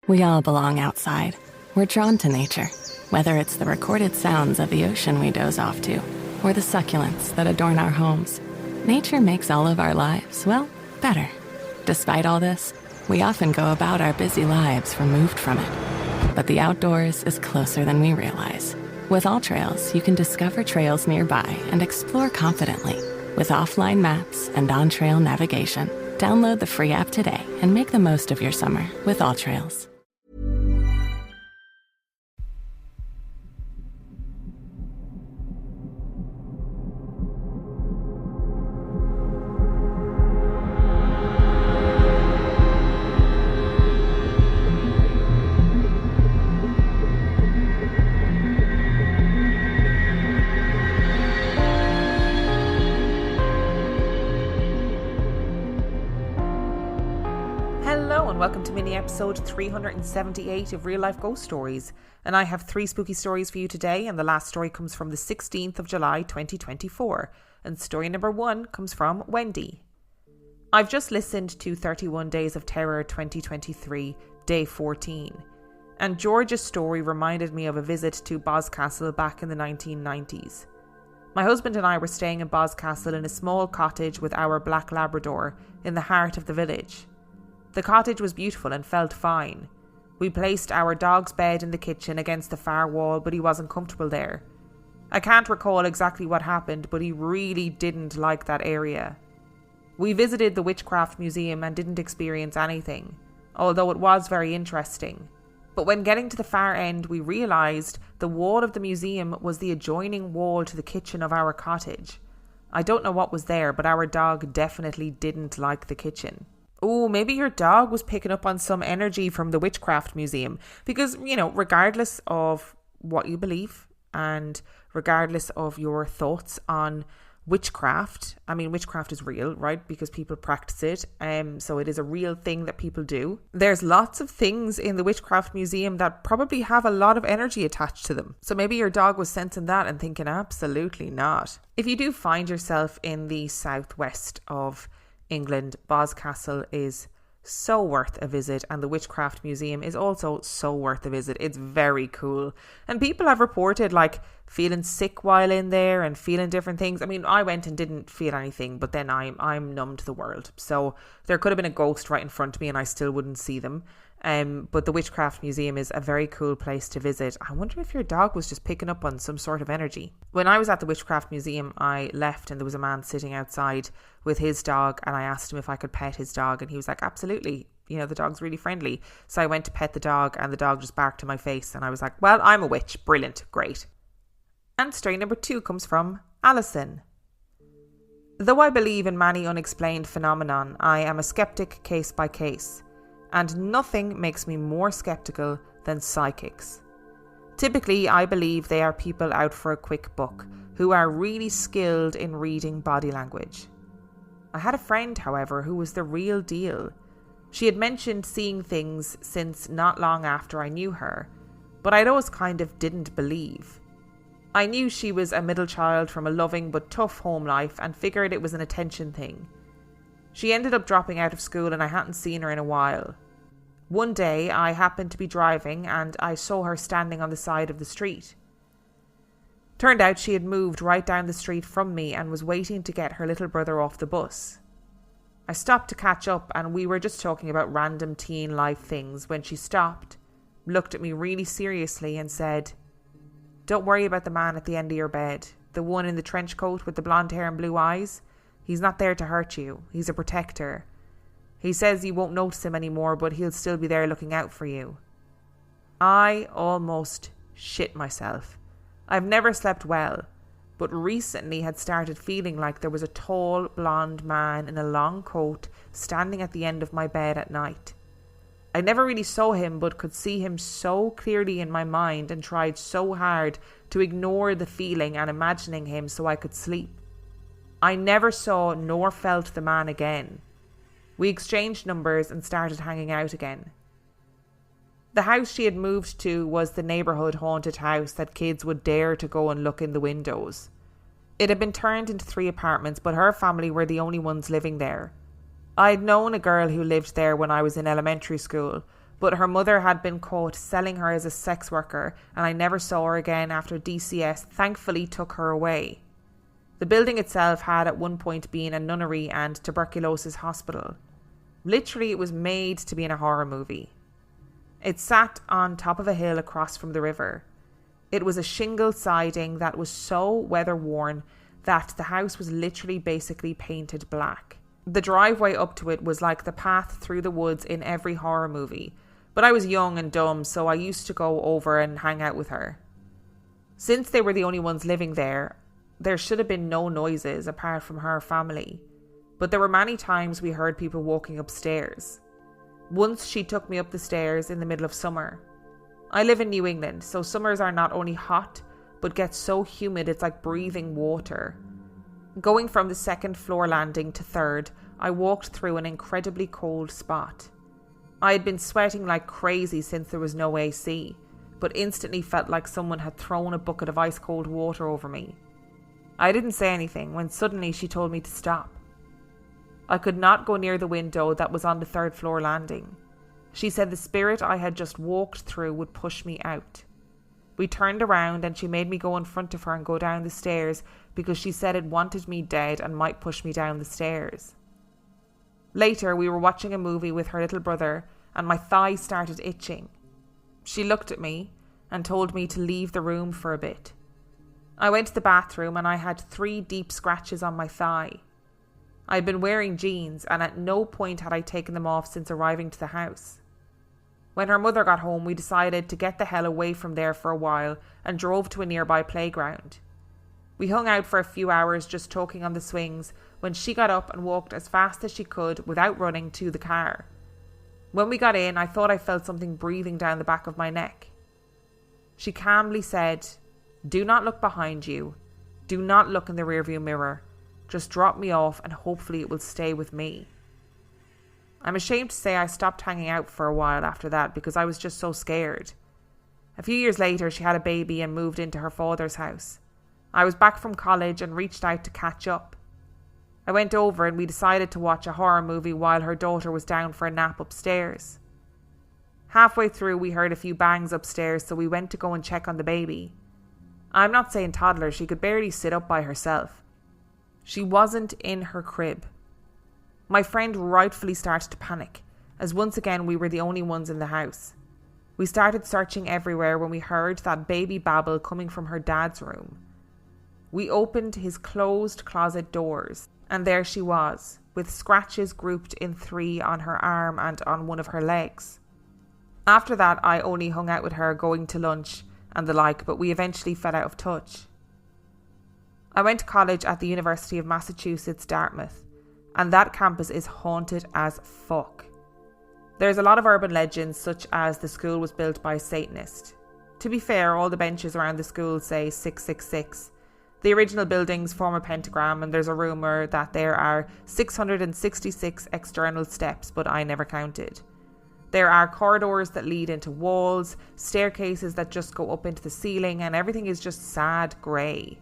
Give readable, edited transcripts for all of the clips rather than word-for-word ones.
We all belong outside. We're drawn to nature, whether it's the recorded sounds of the ocean we doze off to, or the succulents that adorn our homes. Nature makes all of our lives, well, better. Despite all this, we often go about our busy lives removed from it. But the outdoors is closer than we realize. With AllTrails, you can discover trails nearby and explore confidently. With offline maps and on-trail navigation, download the free app today and make the most of your summer with AllTrails. Welcome to mini episode 378 of Real Life Ghost Stories, and I have 3 spooky stories for you today, and the last story comes from the 16th of July 2024, and story number 1 comes from Wendy. I've just listened to 31 Days of Terror 2023, day 14, and George's story reminded me of a visit to Boscastle back in the 1990s. My husband and I were staying in Boscastle in a small cottage with our black Labrador in the heart of the village. The cottage was beautiful and felt fine. We placed our dog's bed in the kitchen against the far wall, but he wasn't comfortable there. I can't recall exactly what happened, but he really didn't like that area. We visited the Witchcraft Museum and didn't experience anything, although it was very interesting. But when getting to the far end, we realised the wall of the museum was the adjoining wall to the kitchen of our cottage. I don't know what was there, but our dog definitely didn't like the kitchen. Oh, maybe your dog was picking up on some energy from the Witchcraft Museum. Because, regardless of what you believe and regardless of your thoughts on witchcraft, witchcraft is real, right? Because people practice it. So it is a real thing that people do. There's lots of things in the Witchcraft Museum that probably have a lot of energy attached to them. So maybe your dog was sensing that and thinking, absolutely not. If you do find yourself in the southwest of England, Boscastle is so worth a visit, and the Witchcraft Museum is also so worth a visit. It's very cool, and people have reported feeling sick while in there and feeling different things. I went and didn't feel anything, but then I'm numb to the world, so there could have been a ghost right in front of me and I still wouldn't see them. But the Witchcraft Museum is a very cool place to visit. I wonder if your dog was just picking up on some sort of energy. When I was at the Witchcraft Museum, I left and there was a man sitting outside with his dog, and I asked him if I could pet his dog, and he was like, absolutely, the dog's really friendly. So I went to pet the dog and the dog just barked in my face, and I was like, well, I'm a witch. Brilliant. Great. And story number 2 comes from Allison. Though I believe in many unexplained phenomenon, I am a skeptic case by case. And nothing makes me more skeptical than psychics. Typically, I believe they are people out for a quick buck who are really skilled in reading body language. I had a friend, however, who was the real deal. She had mentioned seeing things since not long after I knew her, but I'd always kind of didn't believe. I knew she was a middle child from a loving but tough home life and figured it was an attention thing. She ended up dropping out of school and I hadn't seen her in a while. One day I happened to be driving and I saw her standing on the side of the street. Turned out she had moved right down the street from me and was waiting to get her little brother off the bus. I stopped to catch up and we were just talking about random teen life things when she stopped, looked at me really seriously and said, "Don't worry about the man at the end of your bed, the one in the trench coat with the blonde hair and blue eyes. He's not there to hurt you. He's a protector. He says you won't notice him anymore, but he'll still be there looking out for you." I almost shit myself. I've never slept well, but recently had started feeling like there was a tall, blonde man in a long coat standing at the end of my bed at night. I never really saw him, but could see him so clearly in my mind and tried so hard to ignore the feeling and imagining him so I could sleep. I never saw nor felt the man again. We exchanged numbers and started hanging out again. The house she had moved to was the neighbourhood haunted house that kids would dare to go and look in the windows. It had been turned into 3 apartments, but her family were the only ones living there. I'd known a girl who lived there when I was in elementary school, but her mother had been caught selling her as a sex worker, and I never saw her again after DCS thankfully took her away. The building itself had at one point been a nunnery and tuberculosis hospital. Literally, it was made to be in a horror movie. It sat on top of a hill across from the river. It was a shingle siding that was so weather-worn that the house was literally basically painted black. The driveway up to it was like the path through the woods in every horror movie, but I was young and dumb, so I used to go over and hang out with her. Since they were the only ones living there, there should have been no noises apart from her family, but there were many times we heard people walking upstairs. Once she took me up the stairs in the middle of summer. I live in New England, so summers are not only hot, but get so humid it's like breathing water. Going from the second floor landing to third, I walked through an incredibly cold spot. I had been sweating like crazy since there was no AC, but instantly felt like someone had thrown a bucket of ice cold water over me. I didn't say anything when suddenly she told me to stop. I could not go near the window that was on the third floor landing. She said the spirit I had just walked through would push me out. We turned around and she made me go in front of her and go down the stairs because she said it wanted me dead and might push me down the stairs. Later, we were watching a movie with her little brother and my thigh started itching. She looked at me and told me to leave the room for a bit. I went to the bathroom and I had 3 deep scratches on my thigh. I had been wearing jeans and at no point had I taken them off since arriving to the house. When her mother got home, we decided to get the hell away from there for a while and drove to a nearby playground. We hung out for a few hours just talking on the swings when she got up and walked as fast as she could without running to the car. When we got in, I thought I felt something breathing down the back of my neck. She calmly said, "Do not look behind you. Do not look in the rearview mirror. Just drop me off and hopefully it will stay with me." I'm ashamed to say I stopped hanging out for a while after that because I was just so scared. A few years later, she had a baby and moved into her father's house. I was back from college and reached out to catch up. I went over and we decided to watch a horror movie while her daughter was down for a nap upstairs. Halfway through, we heard a few bangs upstairs, so we went to go and check on the baby. I'm not saying toddler, she could barely sit up by herself. She wasn't in her crib. My friend rightfully started to panic, as once again we were the only ones in the house. We started searching everywhere when we heard that baby babble coming from her dad's room. We opened his closed closet doors, and there she was, with scratches grouped in 3 on her arm and on one of her legs. After that, I only hung out with her going to lunch and the like, but we eventually fell out of touch. I went to college at the University of Massachusetts, Dartmouth, and that campus is haunted as fuck. There's a lot of urban legends, such as the school was built by a Satanist. To be fair, all the benches around the school say 666. The original buildings form a pentagram, and there's a rumour that there are 666 external steps, but I never counted. There are corridors that lead into walls, staircases that just go up into the ceiling, and everything is just sad grey.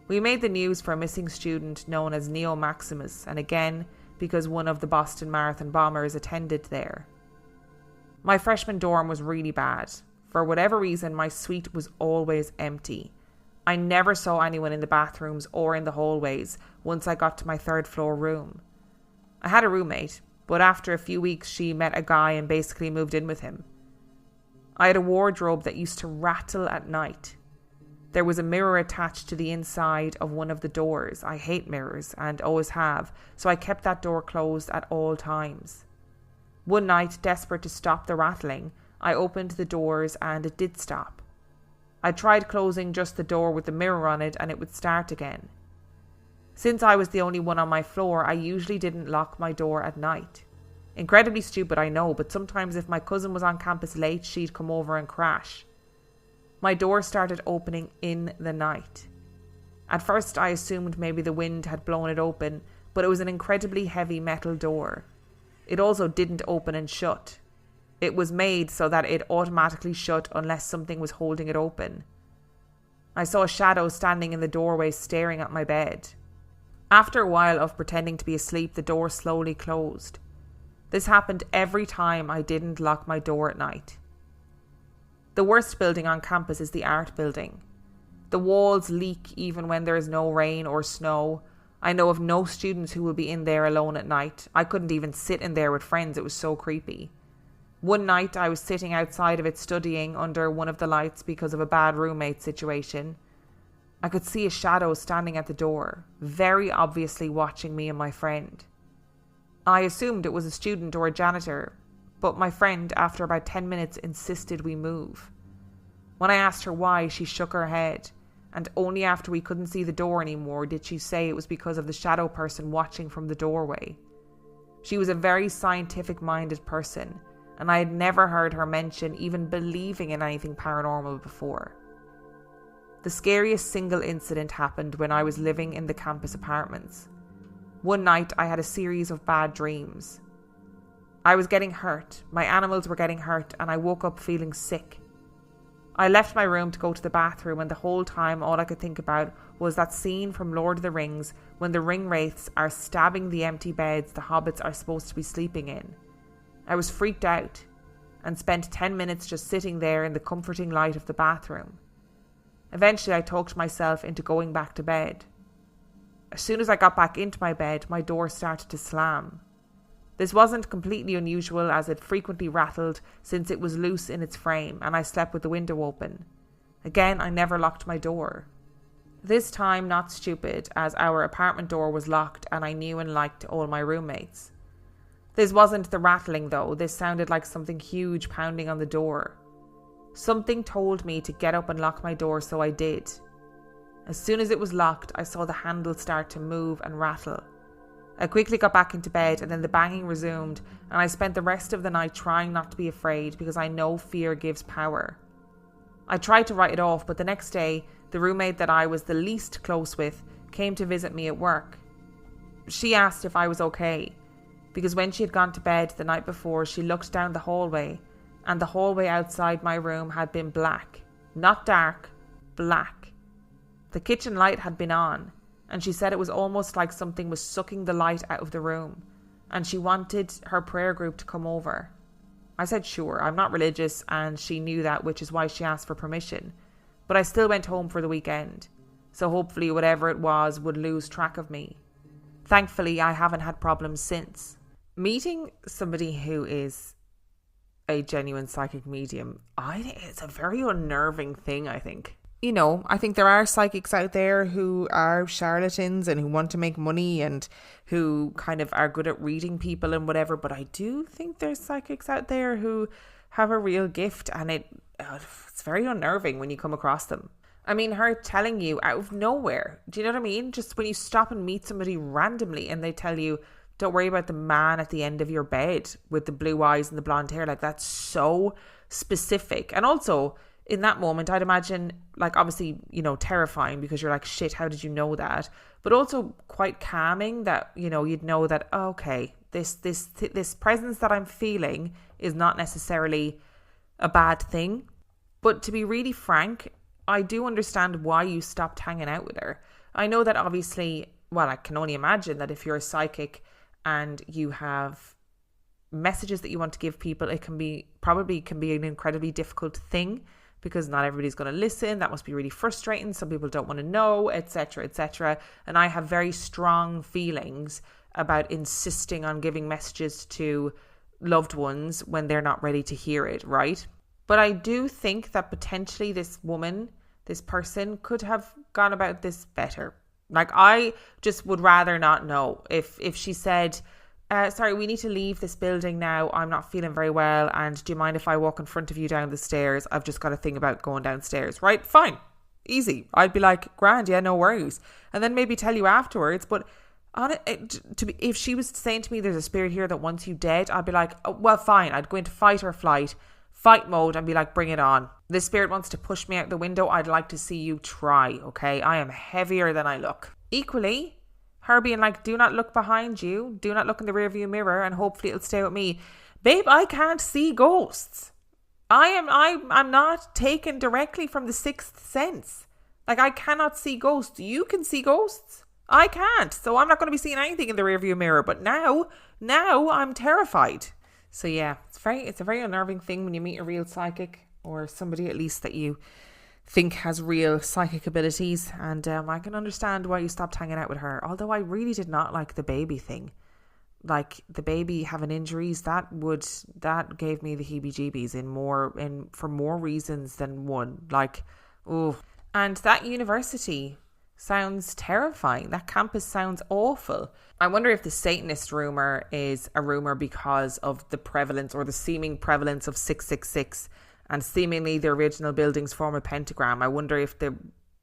We made the news for a missing student known as Neo Maximus, and again because one of the Boston Marathon bombers attended there. My freshman dorm was really bad. For whatever reason, my suite was always empty. I never saw anyone in the bathrooms or in the hallways once I got to my 3rd floor room. I had a roommate, but after a few weeks she met a guy and basically moved in with him. I had a wardrobe that used to rattle at night. There was a mirror attached to the inside of one of the doors. I hate mirrors and always have, so I kept that door closed at all times. One night, desperate to stop the rattling, I opened the doors and it did stop. I tried closing just the door with the mirror on it and it would start again. Since I was the only one on my floor, I usually didn't lock my door at night. Incredibly stupid, I know, but sometimes if my cousin was on campus late, she'd come over and crash. My door started opening in the night. At first I assumed maybe the wind had blown it open, but it was an incredibly heavy metal door. It also didn't open and shut. It was made so that it automatically shut unless something was holding it open. I saw a shadow standing in the doorway staring at my bed. After a while of pretending to be asleep, the door slowly closed. This happened every time I didn't lock my door at night. The worst building on campus is the art building. The walls leak even when there is no rain or snow. I know of no students who will be in there alone at night. I couldn't even sit in there with friends. It was so creepy. One night I was sitting outside of it studying under one of the lights because of a bad roommate situation. I could see a shadow standing at the door, very obviously watching me and my friend. I assumed it was a student or a janitor, but my friend, after about 10 minutes, insisted we move. When I asked her why, she shook her head, and only after we couldn't see the door anymore did she say it was because of the shadow person watching from the doorway. She was a very scientific-minded person, and I had never heard her mention even believing in anything paranormal before. The scariest single incident happened when I was living in the campus apartments. One night I had a series of bad dreams. I was getting hurt, my animals were getting hurt, and I woke up feeling sick. I left my room to go to the bathroom, and the whole time all I could think about was that scene from Lord of the Rings when the ring wraiths are stabbing the empty beds the hobbits are supposed to be sleeping in. I was freaked out and spent 10 minutes just sitting there in the comforting light of the bathroom. Eventually I talked myself into going back to bed. As soon as I got back into my bed, my door started to slam. This wasn't completely unusual, as it frequently rattled since it was loose in its frame, and I slept with the window open. Again, I never locked my door. This time not stupid, as our apartment door was locked and I knew and liked all my roommates. This wasn't the rattling though, this sounded like something huge pounding on the door. Something told me to get up and lock my door, so I did. As soon as it was locked, I saw the handle start to move and rattle. I quickly got back into bed, and then the banging resumed, and I spent the rest of the night trying not to be afraid because I know fear gives power. I tried to write it off, but the next day, the roommate that I was the least close with came to visit me at work. She asked if I was okay, because when she had gone to bed the night before, she looked down the hallway, and the hallway outside my room had been black. Not dark, black. The kitchen light had been on, and she said it was almost like something was sucking the light out of the room, and she wanted her prayer group to come over. I said sure, I'm not religious, and she knew that, which is why she asked for permission. But I still went home for the weekend, so hopefully whatever it was would lose track of me. Thankfully, I haven't had problems since. Meeting somebody who is a genuine psychic medium, I think it's a very unnerving thing, I think. You know, I think there are psychics out there who are charlatans and who want to make money and who kind of are good at reading people and whatever. But I do think there's psychics out there who have a real gift, and it's very unnerving when you come across them. I mean, her telling you out of nowhere, do you know what I mean? Just when you stop and meet somebody randomly and they tell you, don't worry about the man at the end of your bed with the blue eyes and the blonde hair. Like, that's so specific. And also, in that moment, I'd imagine, like, obviously, you know, terrifying because you're like, shit, how did you know that? But also quite calming that, you know, you'd know that, oh, okay, this presence that I'm feeling is not necessarily a bad thing. But to be really frank, I do understand why you stopped hanging out with her. I know that obviously, well, I can only imagine that if you're a psychic and you have messages that you want to give people, it can be an incredibly difficult thing, because not everybody's going to listen. That must be really frustrating. Some people don't want to know, etc., etc. And I have very strong feelings about insisting on giving messages to loved ones when they're not ready to hear it, right? But I do think that potentially this person could have gone about this better. Like, I just would rather not know. If she said, sorry, we need to leave this building now. I'm not feeling very well. And do you mind if I walk in front of you down the stairs? I've just got a thing about going downstairs. Right? Fine. Easy. I'd be like, grand, yeah, no worries. And then maybe tell you afterwards. But if she was saying to me, there's a spirit here that wants you dead, I'd be like, oh, well, fine. I'd go into fight mode and be like, bring it on. This spirit wants to push me out the window. I'd like to see you try, okay? I am heavier than I look. Equally, her being like, do not look behind you, do not look in the rearview mirror, and hopefully it'll stay with me. Babe, I can't see ghosts. I'm not taken directly from the sixth sense. Like, I cannot see ghosts. You can see ghosts. I can't. So I'm not going to be seeing anything in the rearview mirror. But now I'm terrified. So yeah, it's a very unnerving thing when you meet a real psychic, or somebody at least that you think has real psychic abilities. And I can understand why you stopped hanging out with her. Although I really did not like the baby thing. Like the baby having injuries, that gave me the heebie-jeebies for more reasons than one. Like, oh, and that university sounds terrifying. That campus sounds awful. I wonder if the Satanist rumor is a rumor because of the prevalence or the seeming prevalence of 666, and seemingly the original buildings form a pentagram. I wonder if the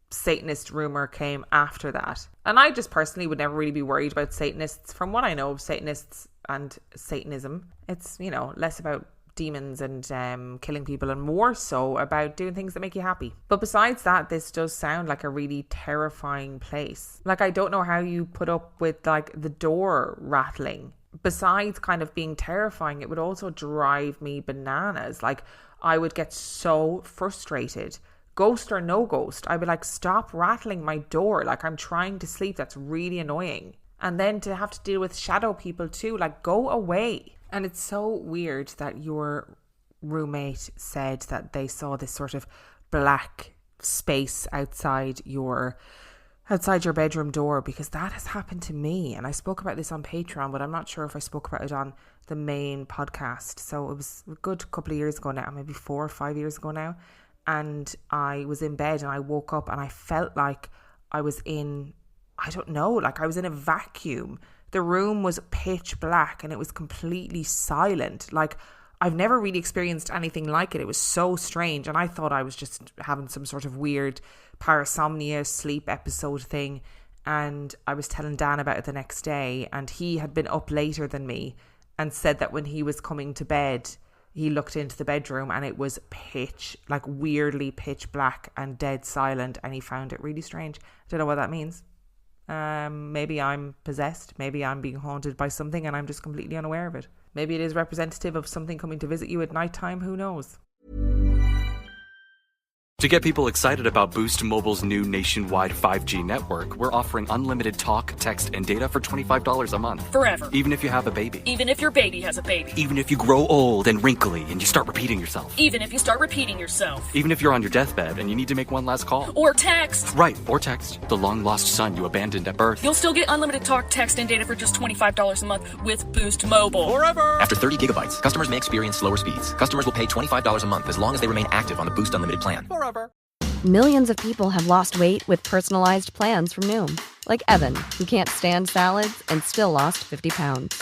Satanist rumor came after that. And I just personally would never really be worried about Satanists. From what I know of Satanists and Satanism, it's, less about demons and killing people and more so about doing things that make you happy. But besides that, this does sound like a really terrifying place. Like, I don't know how you put up with like the door rattling. Besides kind of being terrifying, it would also drive me bananas. Like, I would get so frustrated. Ghost or no ghost, I'd be like, stop rattling my door. Like, I'm trying to sleep. That's really annoying. And then to have to deal with shadow people too, like, go away. And it's so weird that your roommate said that they saw this sort of black space outside your bedroom door, because that has happened to me. And I spoke about this on Patreon, but I'm not sure if I spoke about it on the main podcast. So it was a good couple of years ago now, maybe 4 or 5 years ago now. And I was in bed and I woke up and I felt like I was in, I don't know, like I was in a vacuum. The room was pitch black and it was completely silent. Like, I've never really experienced anything like it. It was so strange. And I thought I was just having some sort of weird parasomnia sleep episode thing. And I was telling Dan about it the next day. And he had been up later than me and said that when he was coming to bed, he looked into the bedroom and it was weirdly pitch black and dead silent. And he found it really strange. I don't know what that means. Maybe I'm possessed. Maybe I'm being haunted by something and I'm just completely unaware of it. Maybe it is representative of something coming to visit you at nighttime. Who knows? To get people excited about Boost Mobile's new nationwide 5G network, we're offering unlimited talk, text, and data for $25 a month. Forever. Even if you have a baby. Even if your baby has a baby. Even if you grow old and wrinkly and you start repeating yourself. Even if you start repeating yourself. Even if you're on your deathbed and you need to make one last call. Or text. Right, or text. The long-lost son you abandoned at birth. You'll still get unlimited talk, text, and data for just $25 a month with Boost Mobile. Forever! After 30 gigabytes, customers may experience slower speeds. Customers will pay $25 a month as long as they remain active on the Boost Unlimited plan. Forever! Millions of people have lost weight with personalized plans from Noom. Like Evan, who can't stand salads and still lost 50 pounds.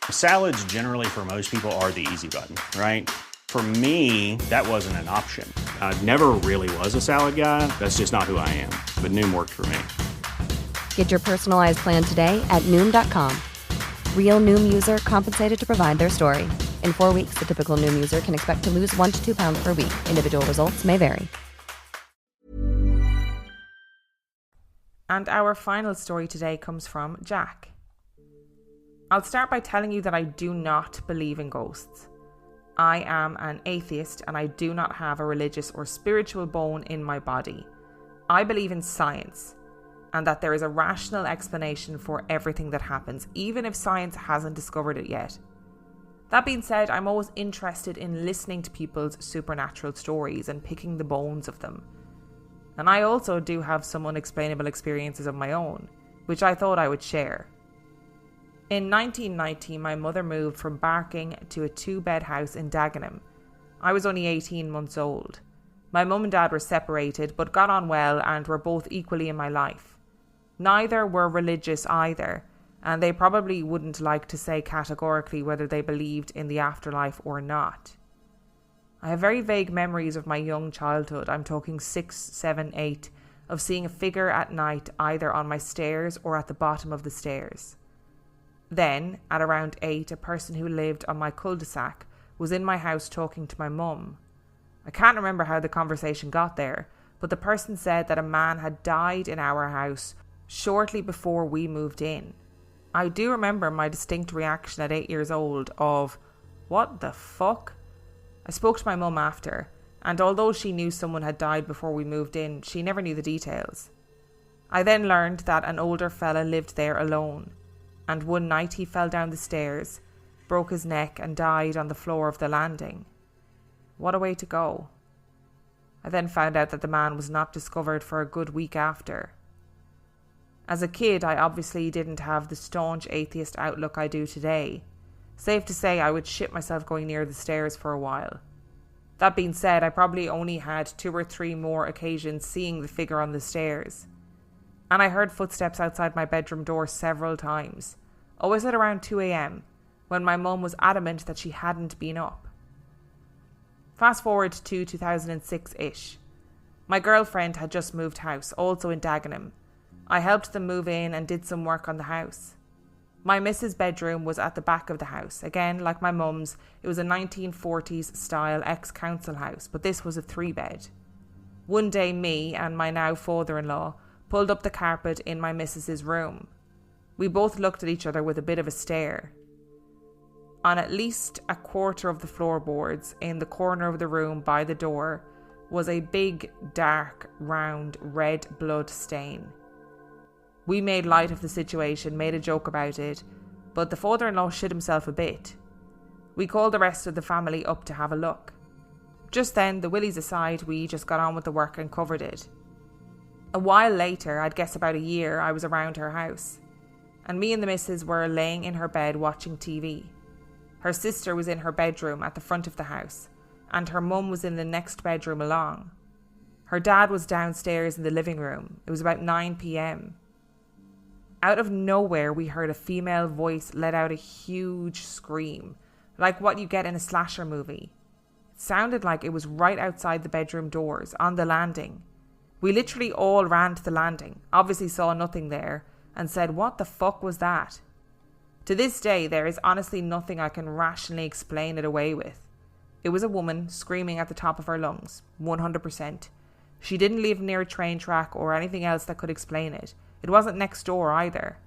Salads generally for most people are the easy button, right? For me, that wasn't an option. I never really was a salad guy. That's just not who I am. But Noom worked for me. Get your personalized plan today at Noom.com. Real Noom user compensated to provide their story. In 4 weeks, the typical Noom user can expect to lose 1 to 2 pounds per week. Individual results may vary. And our final story today comes from Jack. I'll start by telling you that I do not believe in ghosts. I am an atheist and I do not have a religious or spiritual bone in my body. I believe in science and that there is a rational explanation for everything that happens, even if science hasn't discovered it yet. That being said, I'm always interested in listening to people's supernatural stories and picking the bones of them. And I also do have some unexplainable experiences of my own, which I thought I would share. In 1990, my mother moved from Barking to a 2-bed house in Dagenham. I was only 18 months old. My mum and dad were separated, but got on well and were both equally in my life. Neither were religious either, and they probably wouldn't like to say categorically whether they believed in the afterlife or not. I have very vague memories of my young childhood, I'm talking 6, 7, 8, of seeing a figure at night either on my stairs or at the bottom of the stairs. Then, at around 8, a person who lived on my cul-de-sac was in my house talking to my mum. I can't remember how the conversation got there, but the person said that a man had died in our house shortly before we moved in. I do remember my distinct reaction at 8 years old of, what the fuck? I spoke to my mum after, and although she knew someone had died before we moved in, she never knew the details. I then learned that an older fella lived there alone, and one night he fell down the stairs, broke his neck and died on the floor of the landing. What a way to go. I then found out that the man was not discovered for a good week after. As a kid, I obviously didn't have the staunch atheist outlook I do today. Safe to say I would shit myself going near the stairs for a while. That being said, I probably only had 2 or 3 more occasions seeing the figure on the stairs. And I heard footsteps outside my bedroom door several times, always at around 2 a.m, when my mum was adamant that she hadn't been up. Fast forward to 2006-ish. My girlfriend had just moved house, also in Dagenham. I helped them move in and did some work on the house. My missus' bedroom was at the back of the house. Again, like my mum's, it was a 1940s style ex-council house, but this was a 3-bed. One day me and my now father-in-law pulled up the carpet in my missus's room. We both looked at each other with a bit of a stare. On at least a quarter of the floorboards in the corner of the room by the door was a big, dark, round, red blood stain. We made light of the situation, made a joke about it, but the father-in-law shit himself a bit. We called the rest of the family up to have a look. Just then, the willies aside, we just got on with the work and covered it. A while later, I'd guess about a year, I was around her house, and me and the missus were laying in her bed watching TV. Her sister was in her bedroom at the front of the house, and her mum was in the next bedroom along. Her dad was downstairs in the living room. It was about 9 p.m. Out of nowhere, we heard a female voice let out a huge scream, like what you get in a slasher movie. It sounded like it was right outside the bedroom doors, on the landing. We literally all ran to the landing, obviously saw nothing there, and said, "What the fuck was that?" To this day, there is honestly nothing I can rationally explain it away with. It was a woman screaming at the top of her lungs, 100%. She didn't live near a train track or anything else that could explain it. It wasn't next door either.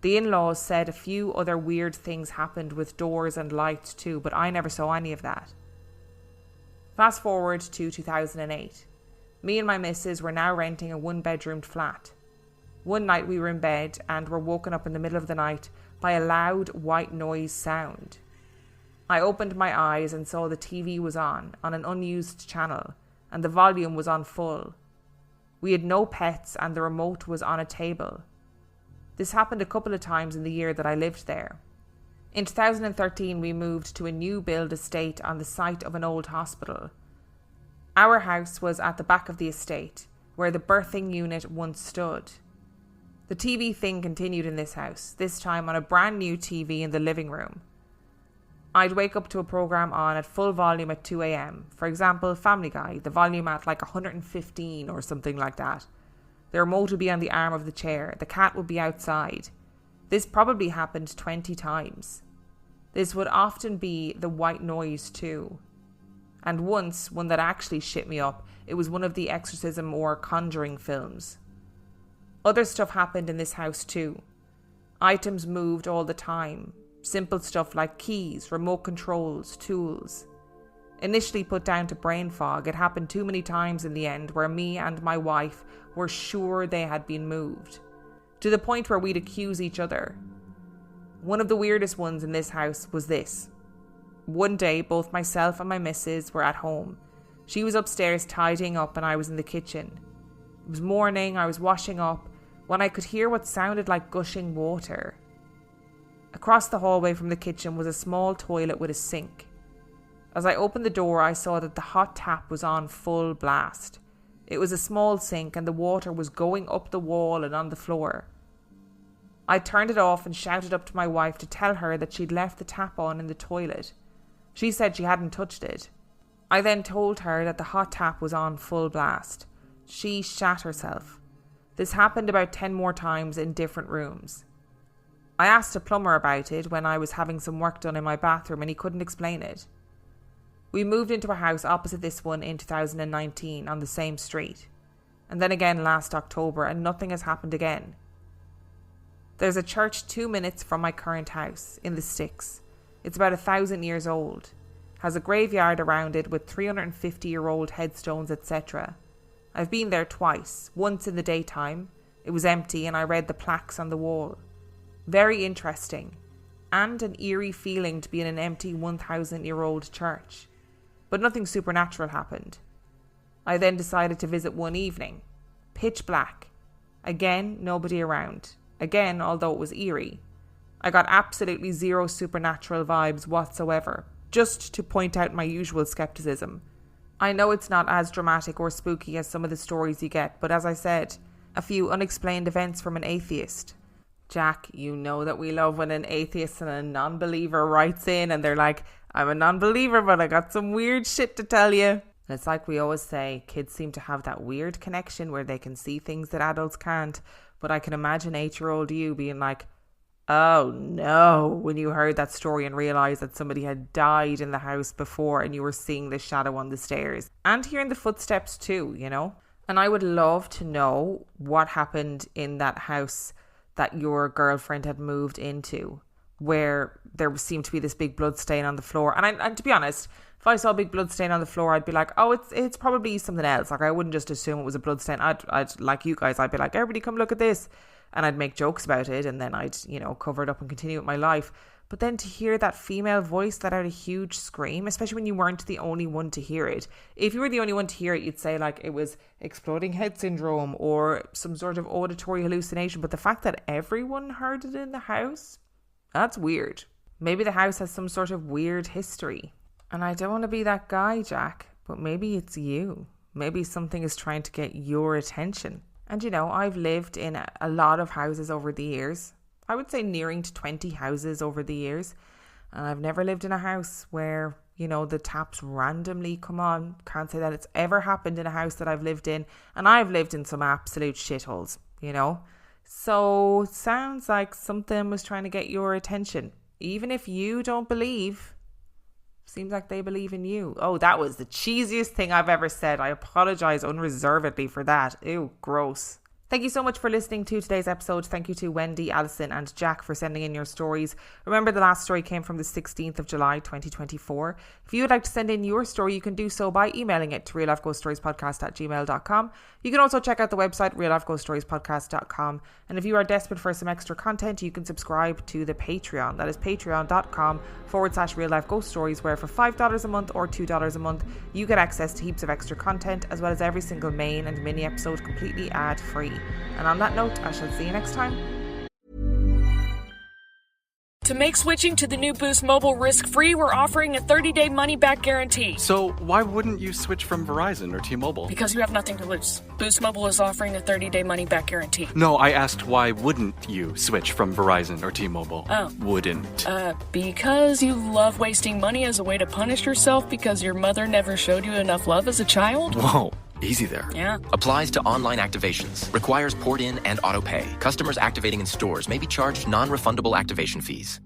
The in-laws said a few other weird things happened with doors and lights too, but I never saw any of that. Fast forward to 2008. Me and my missus were now renting a 1-bedroomed flat. One night we were in bed and were woken up in the middle of the night by a loud white noise sound. I opened my eyes and saw the TV was on an unused channel, and the volume was on full. We had no pets and the remote was on a table. This happened a couple of times in the year that I lived there. In 2013 we moved to a new build estate on the site of an old hospital. Our house was at the back of the estate, where the birthing unit once stood. The TV thing continued in this house, this time on a brand new TV in the living room. I'd wake up to a programme on at full volume at 2 a.m. For example, Family Guy, the volume at like 115 or something like that. The remote would be on the arm of the chair. The cat would be outside. This probably happened 20 times. This would often be the white noise too. And once, one that actually shit me up, it was one of the exorcism or conjuring films. Other stuff happened in this house too. Items moved all the time. Simple stuff like keys, remote controls, tools. Initially put down to brain fog, it happened too many times in the end where me and my wife were sure they had been moved. To the point where we'd accuse each other. One of the weirdest ones in this house was this. One day, both myself and my missus were at home. She was upstairs tidying up and I was in the kitchen. It was morning, I was washing up, when I could hear what sounded like gushing water. Across the hallway from the kitchen was a small toilet with a sink. As I opened the door, I saw that the hot tap was on full blast. It was a small sink and the water was going up the wall and on the floor. I turned it off and shouted up to my wife to tell her that she'd left the tap on in the toilet. She said she hadn't touched it. I then told her that the hot tap was on full blast. She shat herself. This happened about 10 more times in different rooms. I asked a plumber about it when I was having some work done in my bathroom and he couldn't explain it. We moved into a house opposite this one in 2019 on the same street. And then again last October and nothing has happened again. There's a church 2 minutes from my current house, in the sticks. It's about 1,000 years old. Has a graveyard around it with 350-year-old headstones, etc. I've been there twice, once in the daytime. It was empty and I read the plaques on the wall. Very interesting, and an eerie feeling to be in an empty 1,000-year-old church. But nothing supernatural happened. I then decided to visit one evening. Pitch black. Again, nobody around. Again, although it was eerie. I got absolutely zero supernatural vibes whatsoever, just to point out my usual skepticism. I know it's not as dramatic or spooky as some of the stories you get, but as I said, a few unexplained events from an atheist. Jack, you know that we love when an atheist and a non-believer writes in and they're like, I'm a non-believer, but I got some weird shit to tell you. And it's like we always say, kids seem to have that weird connection where they can see things that adults can't. But I can imagine 8-year-old you being like, oh no, when you heard that story and realised that somebody had died in the house before and you were seeing the shadow on the stairs. And hearing the footsteps too, you know. And I would love to know what happened in that house that your girlfriend had moved into, where there seemed to be this big blood stain on the floor. And to be honest, if I saw a big blood stain on the floor, I'd be like, oh, it's probably something else. Like, I wouldn't just assume it was a blood stain. I'd like you guys, I'd be like, everybody come look at this. And I'd make jokes about it, and then I'd, cover it up and continue with my life. But then to hear that female voice let out a huge scream, especially when you weren't the only one to hear it. If you were the only one to hear it, you'd say like it was exploding head syndrome or some sort of auditory hallucination. But the fact that everyone heard it in the house, that's weird. Maybe the house has some sort of weird history. And I don't want to be that guy, Jack, but maybe it's you. Maybe something is trying to get your attention. And I've lived in a lot of houses over the years. I would say nearing to 20 houses over the years. And I've never lived in a house where, the taps randomly come on. Can't say that it's ever happened in a house that I've lived in. And I've lived in some absolute shitholes, So sounds like something was trying to get your attention. Even if you don't believe, seems like they believe in you. Oh, that was the cheesiest thing I've ever said. I apologise unreservedly for that. Ew, gross. Thank you so much for listening to today's episode. Thank you to Wendy, Allison and Jack for sending in your stories. Remember, the last story came from the 16th of July 2024. If you would like to send in your story, you can do so by emailing it to reallifeghoststoriespodcast@gmail.com. You can also check out the website reallifeghoststoriespodcast.com. And if you are desperate for some extra content, you can subscribe to the Patreon. That is patreon.com/reallifeghoststories, where for $5 a month or $2 a month, you get access to heaps of extra content, as well as every single main and mini episode completely ad-free. And on that note, I shall see you next time. To make switching to the new Boost Mobile risk-free, we're offering a 30-day money-back guarantee. So why wouldn't you switch from Verizon or T-Mobile? Because you have nothing to lose. Boost Mobile is offering a 30-day money-back guarantee. No, I asked why wouldn't you switch from Verizon or T-Mobile? Oh. Wouldn't. Because you love wasting money as a way to punish yourself because your mother never showed you enough love as a child? Whoa. Easy there. Yeah. Applies to online activations. Requires port in and auto pay. Customers activating in stores may be charged non-refundable activation fees.